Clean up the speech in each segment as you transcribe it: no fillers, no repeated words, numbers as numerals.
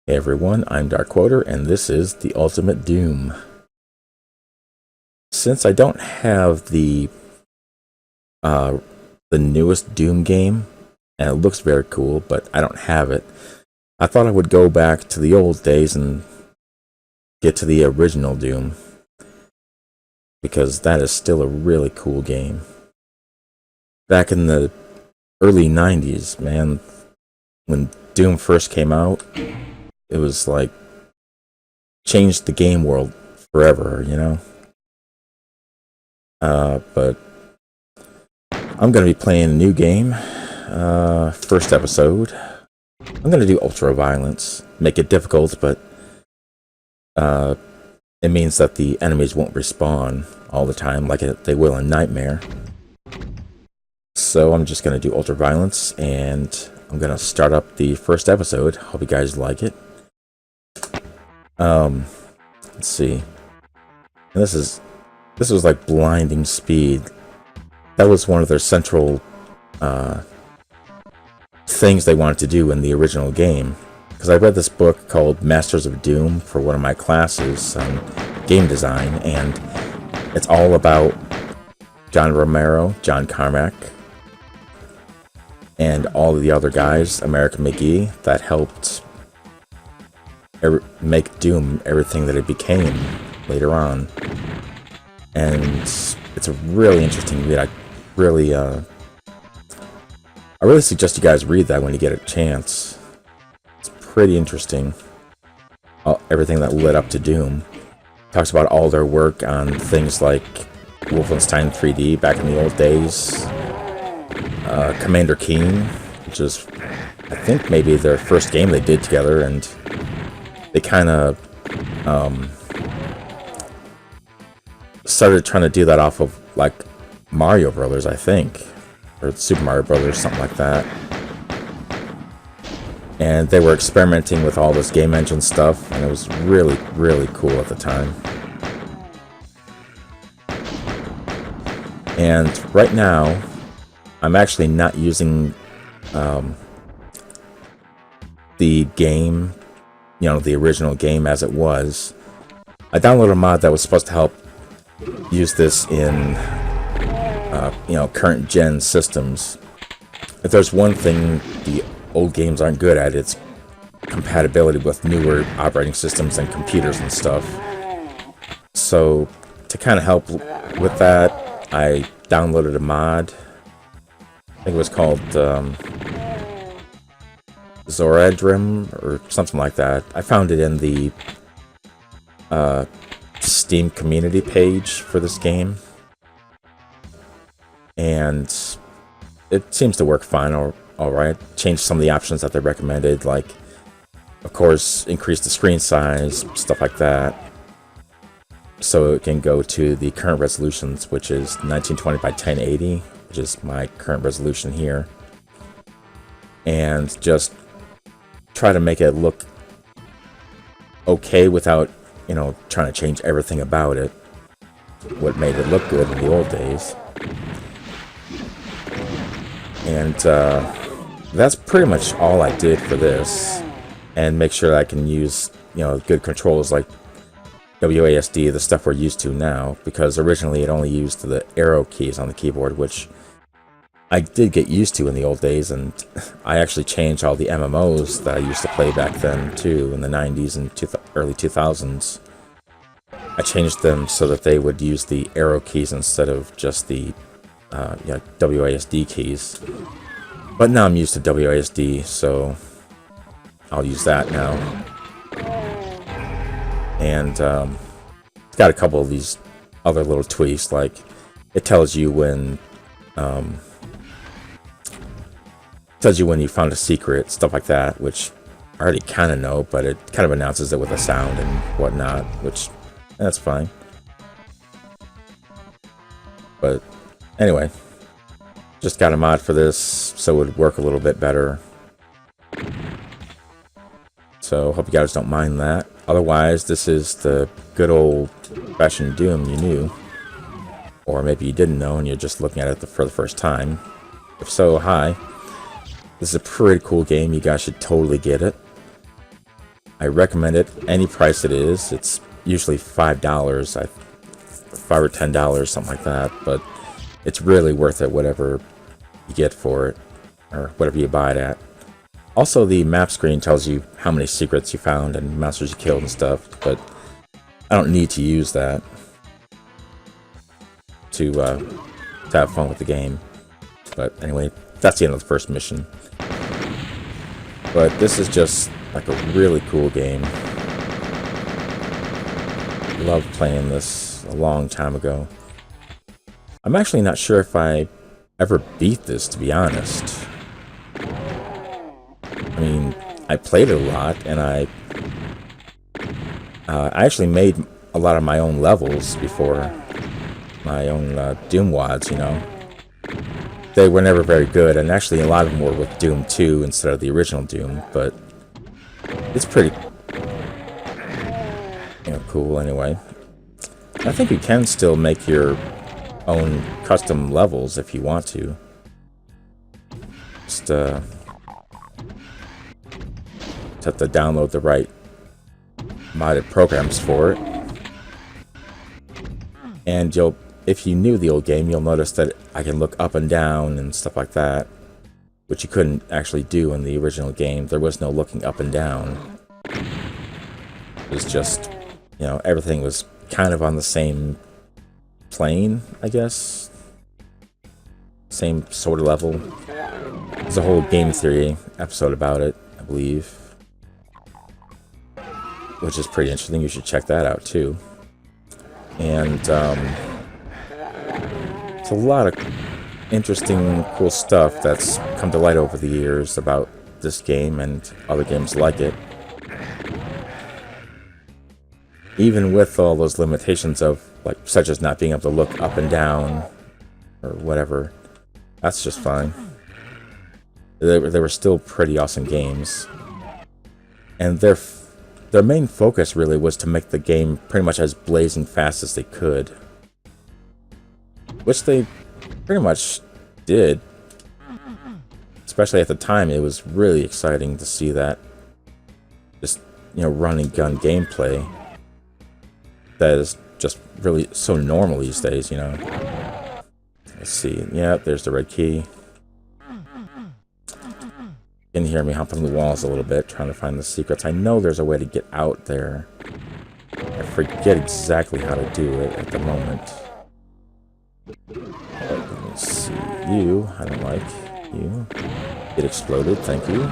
Hey everyone, I'm Darkquoter, and this is the Ultimate Doom. Since I don't have uh, the newest Doom game, and it looks very cool, but I don't have it, I thought I would go back to the old days and get to the original Doom, because that is still a really cool game. Back in the early 90s, man, when Doom first came out, it was like changed the game world forever, you know? But I'm going to be playing a new game. First episode. I'm going to do Ultra Violence. Make it difficult, but it means that the enemies won't respawn all the time like they will in Nightmare. So I'm just going to do Ultra Violence, and I'm going to start up the first episode. Hope you guys like it. Let's see. And this was like blinding speed. That was one of their central things they wanted to do in the original game. Because I read this book called Masters of Doom for one of my classes on game design, and it's all about John Romero, John Carmack, and all of the other guys, American McGee, that helped make Doom everything that it became later on. And it's a really interesting read. I really suggest you guys read that when you get a chance. It's pretty interesting. Everything that led up to Doom. Talks about all their work on things like Wolfenstein 3D back in the old days. Commander Keen, which is, I think, maybe their first game they did together, and they kind of started trying to do that off of like Mario Brothers, I think, or Super Mario Brothers, something like that. And they were experimenting with all this game engine stuff, and it was really, really cool at the time. And right now, I'm actually not using the game, you know, the original game as it was. I downloaded a mod that was supposed to help use this in current gen systems. If there's one thing the old games aren't good at, it's compatibility with newer operating systems and computers and stuff. So to kind of help with that, I downloaded a mod. I think it was called Zoradrim or something like that. I found it in the Steam community page for this game, and it seems to work fine. Alright, changed some of the options that they recommended, like, of course, increase the screen size, stuff like that, so it can go to the current resolutions, which is 1920 by 1080, which is my current resolution here, and just try to make it look okay without, you know, trying to change everything about it, what made it look good in the old days. And that's pretty much all I did for this, and make sure that I can use, you know, good controls like WASD, the stuff we're used to now, because originally it only used the arrow keys on the keyboard, which I did get used to in the old days, and I actually changed all the MMOs that I used to play back then too, in the 90s and early 2000s. I changed them so that they would use the arrow keys instead of just the WASD keys. But now I'm used to WASD, so I'll use that now. And it's got a couple of these other little tweaks, like it tells you when you found a secret, stuff like that, which I already kind of know, but it kind of announces it with a sound and whatnot, which that's fine. But anyway, just got a mod for this so it would work a little bit better. So hope you guys don't mind that. Otherwise, this is the good old fashioned Doom you knew, or maybe you didn't know and you're just looking at it for the first time. If so, hi. This is a pretty cool game. You guys should totally get it. I recommend it any price it is. It's usually $5, $5 or $10, something like that, but it's really worth it, whatever you get for it, or whatever you buy it at. Also, the map screen tells you how many secrets you found and monsters you killed and stuff, but I don't need to use that to have fun with the game. But anyway, that's the end of the first mission. But this is just like a really cool game. Loved playing this a long time ago. I'm actually not sure if I ever beat this, to be honest. I mean, I played it a lot, and I actually made a lot of my own levels before, my own Doom WADs, you know. They were never very good, and actually a lot of them were with Doom 2 instead of the original Doom, but it's pretty, cool anyway. I think you can still make your own custom levels if you want to. Just have to download the right modded programs for it. And if you knew the old game, you'll notice that I can look up and down and stuff like that, which you couldn't actually do in the original game. There was no looking up and down. It was just, everything was kind of on the same plane, I guess. Same sort of level. There's a whole game theory episode about it, I believe, which is pretty interesting. You should check that out too. And it's a lot of interesting, cool stuff that's come to light over the years about this game and other games like it. Even with all those limitations of, such as not being able to look up and down or whatever, that's just fine. They were still pretty awesome games. And their main focus really was to make the game pretty much as blazing fast as they could. Which they pretty much did. Especially at the time, it was really exciting to see that. Just, run and gun gameplay. That is just really so normal these days, Let's see. Yeah, there's the red key. You can hear me hopping the walls a little bit, trying to find the secrets. I know there's a way to get out there. I forget exactly how to do it at the moment. But let me see. You, I don't like you. Get exploded, thank you.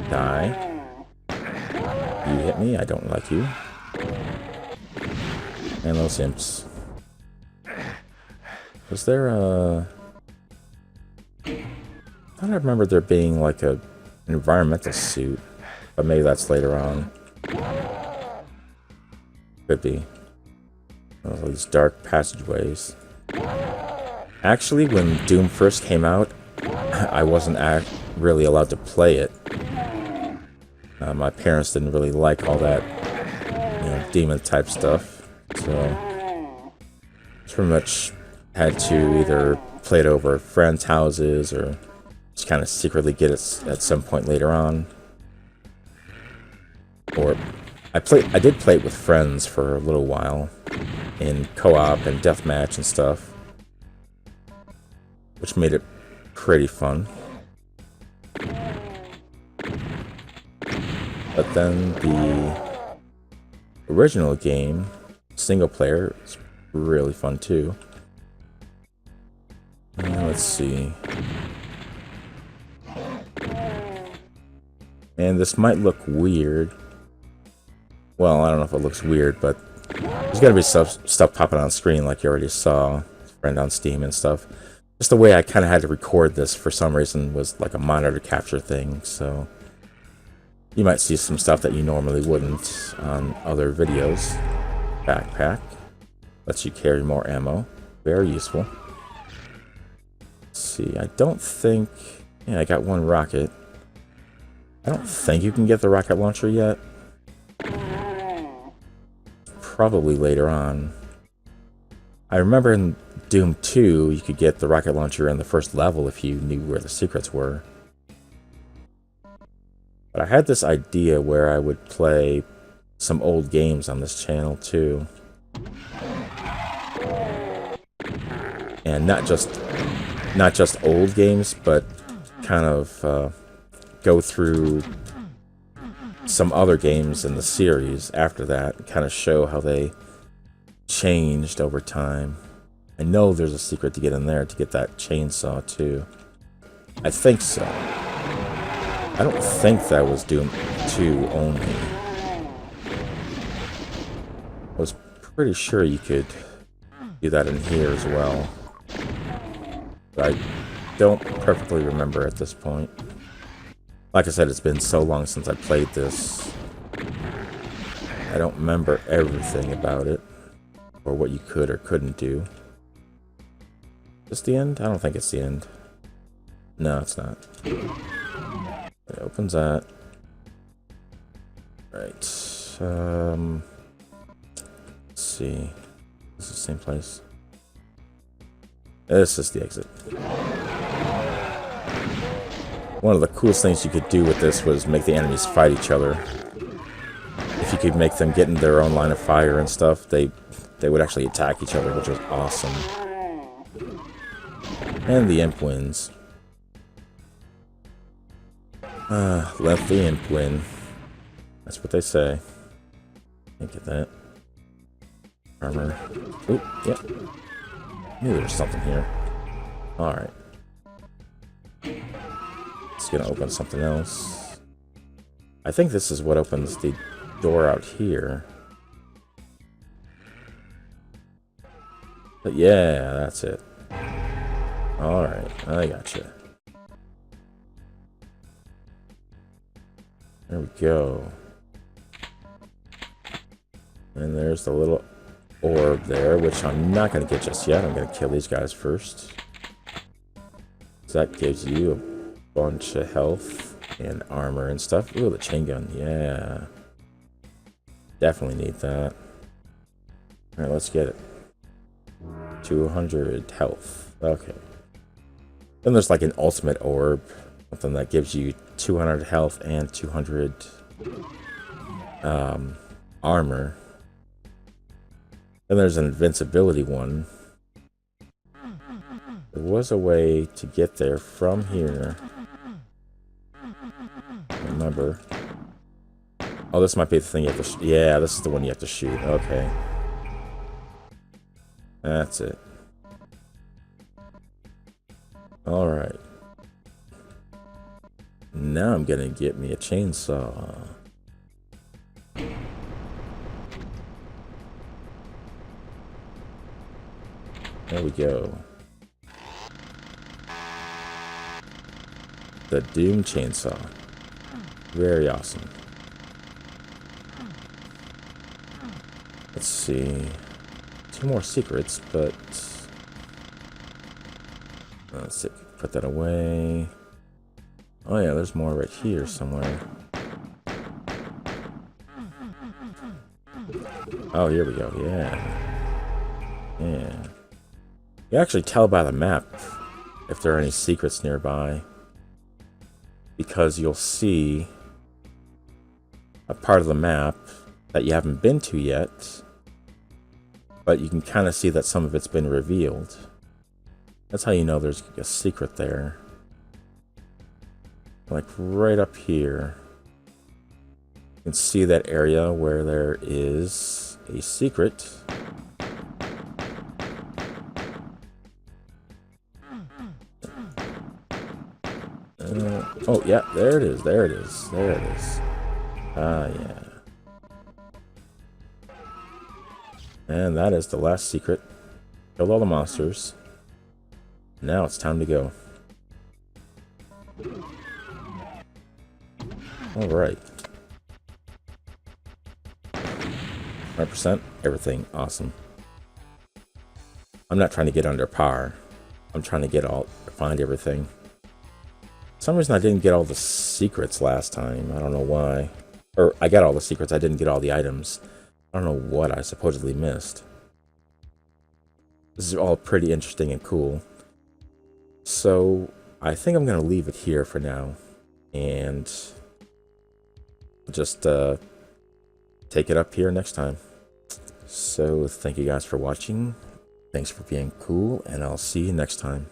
Die. You hit me, I don't like you. And those imps. Was there a... I don't remember there being an environmental suit, but maybe that's later on. Could be. All these dark passageways. Actually, when Doom first came out, I wasn't really allowed to play it. My parents didn't really like all that, demon type stuff. So, pretty much had to either play it over friends' houses or just kind of secretly get it at some point later on. Or I did play it with friends for a little while in co-op and deathmatch and stuff, which made it pretty fun. But then the original game, single player, is really fun too. Let's see. And this might look weird. Well, I don't know if it looks weird, but there's gotta be stuff popping on screen like you already saw. Friend on Steam and stuff. Just the way I kind of had to record this for some reason was like a monitor capture thing, so you might see some stuff that you normally wouldn't on other videos. Backpack. Lets you carry more ammo. Very useful. Let's see, I don't think... Yeah, I got one rocket. I don't think you can get the rocket launcher yet. Probably later on. I remember in Doom 2, you could get the rocket launcher in the first level if you knew where the secrets were. But I had this idea where I would play some old games on this channel too. And not just old games, but kind of go through some other games in the series after that and kind of show how they changed over time. I know there's a secret to get in there to get that chainsaw too. I think so. I don't think that was Doom 2 only. I was pretty sure you could do that in here as well. But I don't perfectly remember at this point. Like I said, it's been so long since I played this. I don't remember everything about it, or what you could or couldn't do. Is this the end? I don't think it's the end. No, it's not. It opens that. Right. Let's see. This is the same place. This is the exit. One of the coolest things you could do with this was make the enemies fight each other. If you could make them get in their own line of fire and stuff, they would actually attack each other, which was awesome. And the imp wins. Let the imp win. That's what they say. Can't get that. Armor. Oop, yep. Knew there was something here. Alright. It's gonna open something else. I think this is what opens the door out here. But yeah, that's it. Alright, I gotcha. There we go. And there's the little orb there, which I'm not going to get just yet. I'm going to kill these guys first. So that gives you a bunch of health and armor and stuff. Ooh, the chain gun. Yeah. Definitely need that. Alright, let's get it. 200 health. Okay. Then there's like an ultimate orb. Something that gives you 200 health and 200 armor. Then there's an invincibility one. There was a way to get there from here. Remember. Oh, this might be the thing you have to yeah, this is the one you have to shoot. Okay. That's it. Alright. Now I'm gonna get me a chainsaw. There we go. The Doom chainsaw. Very awesome. Let's see. 2 more secrets, but let's see. Put that away. Oh yeah, there's more right here somewhere. Oh, here we go. Yeah. Yeah. You actually tell by the map if there are any secrets nearby, because you'll see a part of the map that you haven't been to yet, but you can kind of see that some of it's been revealed. That's how you know there's a secret there. Like right up here. You can see that area where there is a secret. Oh, yeah, there it is, there it is, there it is. Ah, yeah. And that is the last secret. Killed all the monsters. Now it's time to go. Alright. 100%, everything, awesome. I'm not trying to get under par. I'm trying to get find everything. For some reason I didn't get all the secrets last time. I don't know why. Or I got all the secrets, I didn't get all the items. I don't know what I supposedly missed. This is all pretty interesting and cool. So I think I'm going to leave it here for now. And just take it up here next time. So thank you guys for watching. Thanks for being cool, and I'll see you next time.